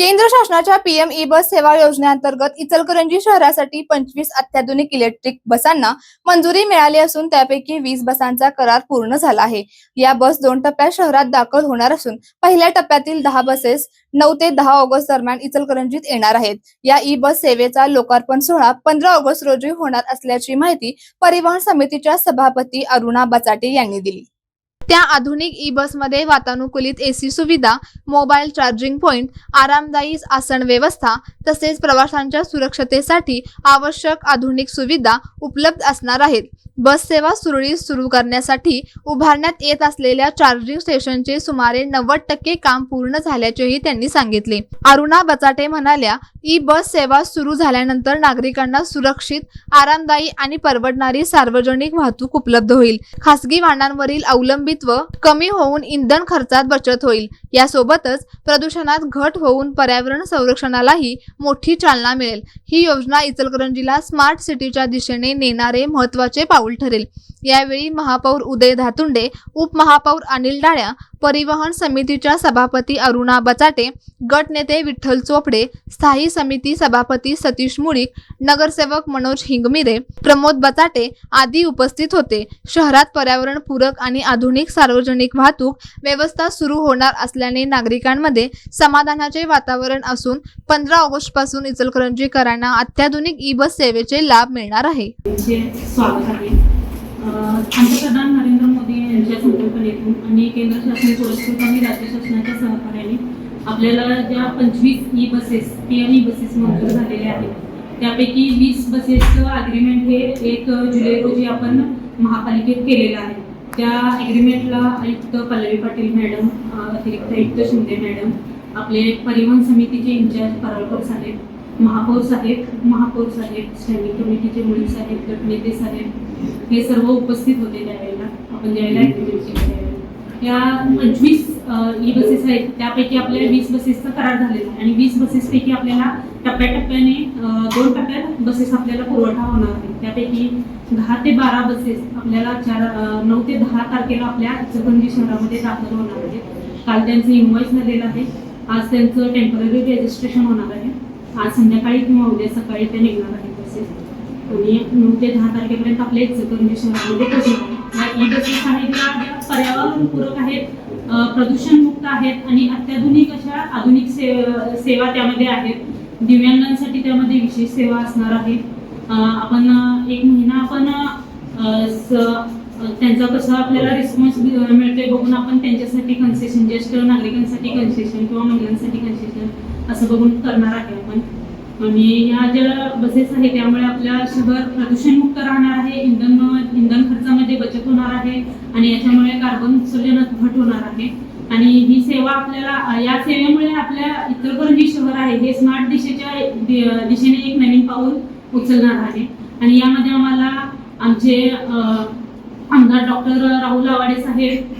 केंद्र शासनाच्या PM E बस सेवा योजनेअंतर्गत इचलकरंजी शहरासाठी 25 अत्याधुनिक इलेक्ट्रिक बसांना मंजुरी मिळाली असून त्यापैकी 20 बसांचा करार पूर्ण झाला आहे। या बस 2 टप्प्यात शहरात दाखल होणार असून पहिल्या टप्प्यातील 10 बसेस 9 ते 10 ऑगस्ट दरम्यान इचलकरंजीत येणार आहेत। या ई बस सेवेचा लोकार्पण सोहळा 15 ऑगस्ट रोजी होणार असल्याची माहिती परिवहन समितीच्या सभापती अरुणा बचाटे यांनी दिली। त्या आधुनिक ई बसमध्ये वातानुकूलित एसी सुविधा, मोबाईल चार्जिंग पॉइंट, आरामदायी आसन व्यवस्था तसेच प्रवाशांच्या सुरक्षतेसाठी आवश्यक आधुनिक सुविधा उपलब्ध असणार आहेत। बस सेवा सुरळीत सुरू करण्यासाठी उभारण्यात येत असलेल्या चार्जिंग स्टेशनचे सुमारे 90% काम पूर्ण झाल्याचेही त्यांनी सांगितले। अरुणा बचाटे म्हणाल्या, ई बस सेवा सुरू झाल्यानंतर नागरिकांना सुरक्षित, आरामदायी आणि परवडणारी सार्वजनिक वाहतूक उपलब्ध होईल। खासगी वाहनांवरील अवलंबित्व कमी होऊन इंधन खर्चात बचत होईल। यासोबतच प्रदूषणात घट होऊन पर्यावरण संरक्षणालाही मोठी चालना मिळेल। ही योजना इचलकरंजीला स्मार्ट सिटीच्या दिशेने नेणारे महत्त्वाचे पाऊल ठरेल। यावेळी महापौर उदय धातुंडे, उपमहापौर अनिल डाळ्या, परिवहन समितीच्या सभापती अरुणा बचाटे, गट नेते विठ्ठल चोपडे, स्थायी समिती सभापती सतीश मुळीक, नगरसेवक मनोज हिंगमिरे, प्रमोद बचाटे आदी उपस्थित होते। शहरात पर्यावरण पूरक आणि आधुनिक सार्वजनिक वाहतूक व्यवस्था सुरू होणार असल्याने नागरिकांमध्ये समाधानाचे वातावरण असून 15 ऑगस्ट पासून इचलकरंजीकरांना अत्याधुनिक ई बस सेवेचे लाभ मिळणार आहे। पंतप्रधान नरेंद्र मोदी यांच्या संकल्पनेतून आणि केंद्र शासन पुरस्कृत आणि राज्य शासनाच्या सहकार्याने आपल्याला ज्या 25 e buses PM e buses मंजूर झालेल्या आहेत, त्यापैकी 20 बसेसचं अग्रीमेंट हे 1 जुलै रोजी आपण महापालिकेत केलेलं आहे। त्या अग्रीमेंटला आयुक्त पल्लवी पाटील मॅडम, अतिरिक्त आयुक्त शिंदे मॅडम, आपले परिवहन समितीचे इंचार्ज पराळकर साहेब, महापौर साहेब, स्टँडिंग कमिटीचे मुळीक साहेब, गटनेते साहेब हे सर्व उपस्थित होते। त्यावेळेला आपण ज्यावेळेला ॲग्रीमेंट केलं या 25 ई बसेस आहेत, त्यापैकी आपल्याला 20 बसेसचा करार झालेला आहे आणि 20 बसेसपैकी आपल्याला टप्प्याटप्प्याने 2 टप्प्यात बसेस आपल्याला पुरवठा होणार आहे। त्यापैकी 10 ते 12 बसेस आपल्याला 9 ते 10 तारखेला आपल्या इचलकरंजी शहरामध्ये दाखल होणार आहेत। काल त्यांचं इन्व्हॉइस झालेलं आहे, आज त्यांचं टेम्पररी रजिस्ट्रेशन होणार आहे। आज संध्याकाळी किंवा उद्या सकाळी ते निघणार आहेत बसेस आणि 9 ते 10 तारखेपर्यंत आपल्या इचलकरंजी शहरामध्ये पोहोचणार आहे। ई बसेस आहेत ज्या पर्यावरणपूरक आहेत, प्रदूषणमुक्त आहेत आणि अत्याधुनिक अशा आधुनिक सेवा त्यामध्ये आहेत। दिव्यांगांसाठी त्यामध्ये विशेष सेवा असणार आहे। आपण 1 महिना आपण त्यांचा कसा आपल्याला रिस्पॉन्स मिळतोय बघून आपण त्यांच्यासाठी कन्सेशन, ज्येष्ठ नागरिकांसाठी कन्सेशन किंवा महिलांसाठी कन्सेशन असं बघून करणार आहे आपण। आणि या ज्या बसेस आहेत त्यामुळे आपल्या शहर प्रदूषणमुक्त राहणार आहे, इंधन खर्चामध्ये बचत होणार आहे आणि याच्यामुळे कार्बन उत्सर्जनात घट होणार आहे। आणि ही सेवा आपल्याला, या सेवेमुळे आपल्या इचलकरंजी शहर आहे हे स्मार्ट दिशेने एक नवीन पाऊल उचलणार आहे। आणि यामध्ये आम्हाला आमचे आमदार डॉक्टर राहुल आवाडे साहेब,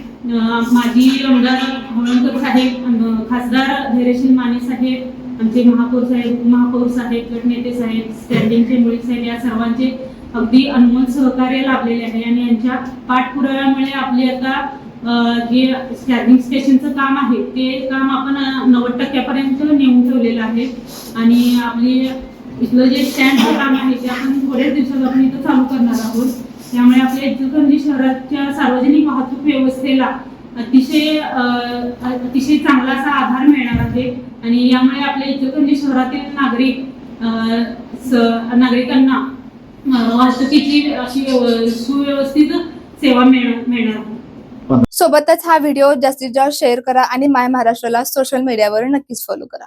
माजी आमदार हवळणकर साहेब, खासदार धैर्यशील माने साहेब, आमचे महापौर साहेब, उपमहापौर साहेब, गटनेते साहेब, स्टँडिंगचे मुळीक साहेब या सर्वांचे अगदी अनमोल सहकार्य लाभलेले आहे आणि यांच्या पाठपुराव्यामुळे आपले आता जे चार्जिंग स्टेशनचं काम आहे ते काम आपण 90% नेऊन ठेवलेलं आहे। आणि आपली इथलं जे स्टँडचं काम आहे ते आपण थोड्याच दिवसात आपण इथं चालू करणार आहोत। त्यामुळे आपल्या इचलकरंजी शहराच्या सार्वजनिक वाहतूक व्यवस्थेला अतिशय चांगला असा आधार मिळणार आहे आणि यामुळे आपल्या इचलकरंजी शहरातील नागरिकांना वाहतुकीची अशी सुव्यवस्थित सेवा मिळणार आहे। सोबतच हा व्हिडिओ जास्तीत जास्त शेअर करा आणि माय महाराष्ट्राला सोशल मीडियावर नक्कीच फॉलो करा।